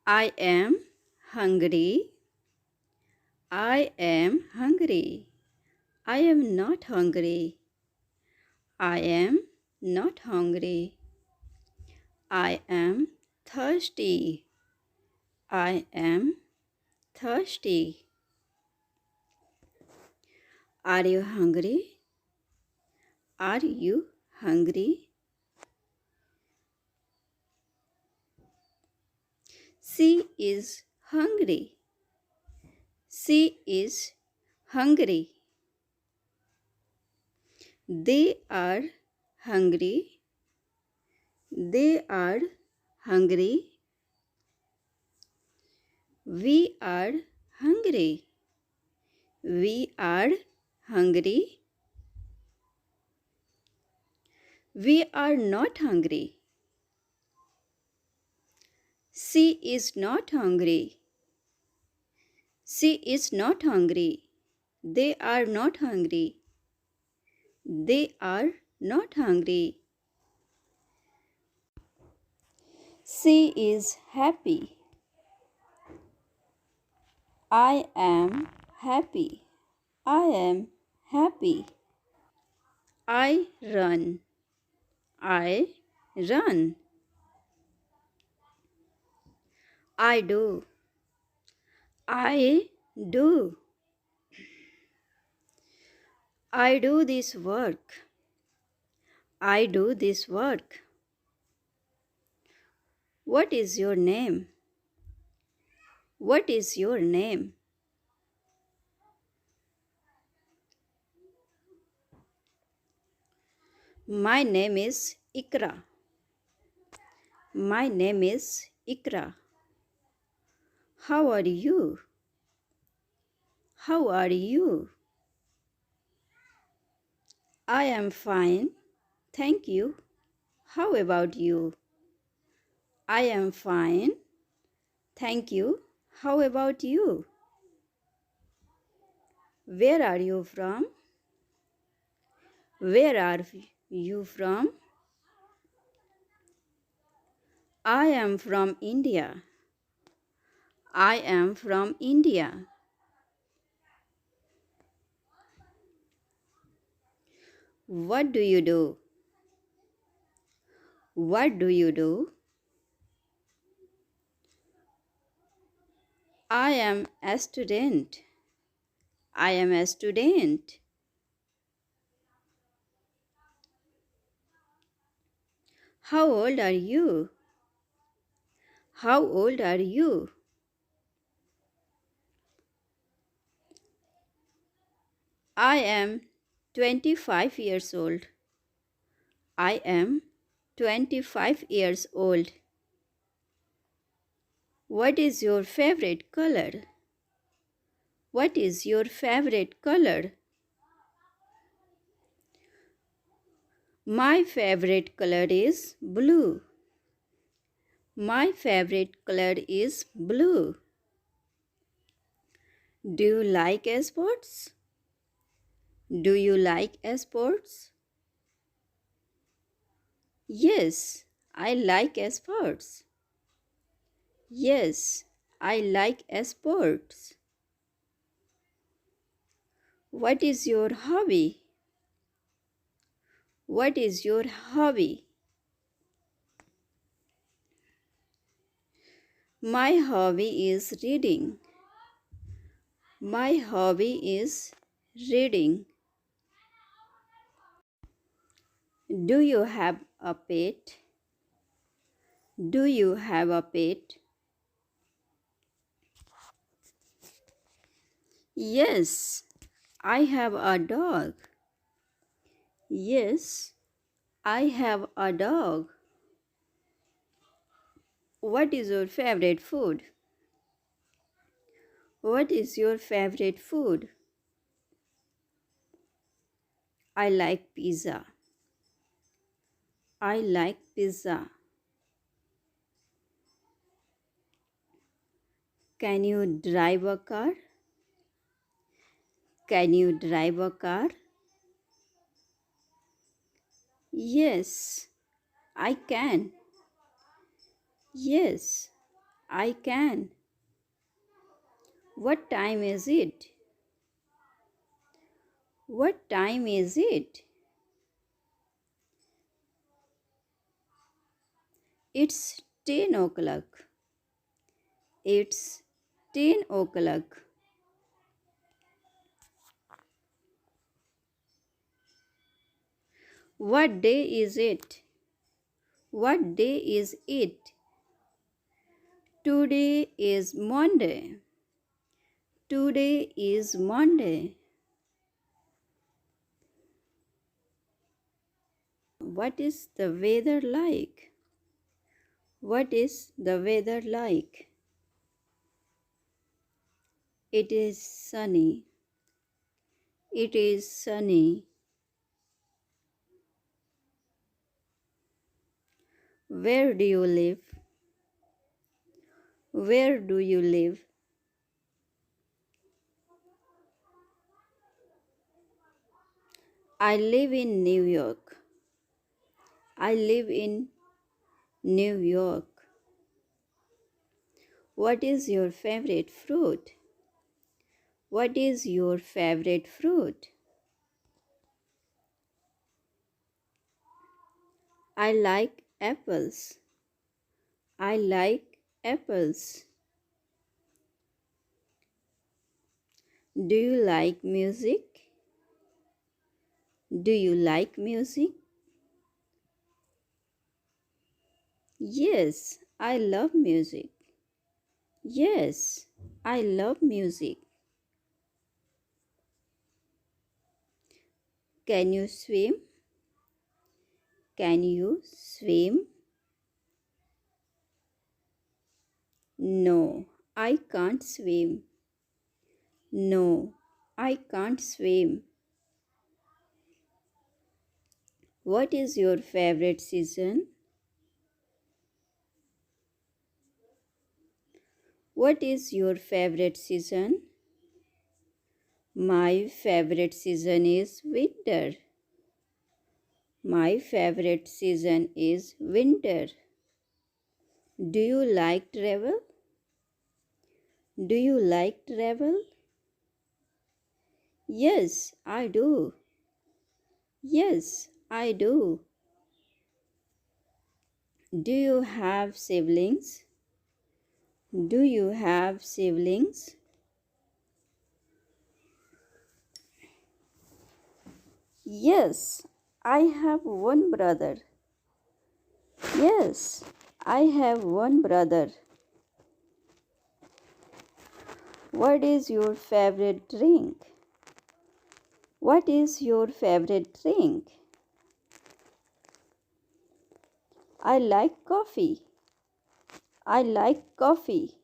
I am hungry. I am hungry. I am not hungry. I am not hungry. I am thirsty. I am thirsty. Are you hungry? Are you hungry? She is hungry. She is hungry. They are hungry. They are hungry. We are hungry. We are hungry. We are not hungry. She is not hungry. She is not hungry. They are not hungry. They are not hungry. She is happy. I am happy. I am happy. I run. I run. I do. I do. I do this work. I do this work. What is your name? What is your name? My name is Ikra. My name is Ikra. How are you? How are you? I am fine. Thank you. How about you? I am fine. Thank you. How about you? Where are you from? Where are you from? I am from India. I am from India. What do you do? What do you do? I am a student. I am a student. How old are you? How old are you? I am 25 years old. I am 25 years old. What is your favorite color? What is your favorite color? My favorite color is blue. My favorite color is blue. Do you like sports? Do you like sports? Yes, I like sports. Yes, I like sports. What is your hobby? What is your hobby? My hobby is reading. My hobby is reading. Do you have a pet? Do you have a pet? Yes, I have a dog. Yes, I have a dog. What is your favorite food? What is your favorite food? I like pizza. I like pizza. Can you drive a car? Can you drive a car? Yes, I can. Yes, I can. What time is it? What time is it? It's 10 o'clock. It's 10 o'clock. What day is it? What day is it? Today is Monday. Today is Monday. What is the weather like? What is the weather like? It is sunny. It is sunny. Where do you live? Where do you live? I live in New York. I live in New York. What is your favorite fruit? What is your favorite fruit? I like apples. I like apples. Do you like music? Do you like music? Yes, I love music. Yes, I love music. Can you swim? Can you swim? No, I can't swim. No, I can't swim. What is your favorite season? What is your favorite season? My favorite season is winter. My favorite season is winter. Do you like travel? Do you like travel? Yes, I do. Yes, I do. Do you have siblings? Do you have siblings? Yes, I have one brother. Yes, I have one brother. What is your favorite drink? What is your favorite drink? I like coffee. I like coffee.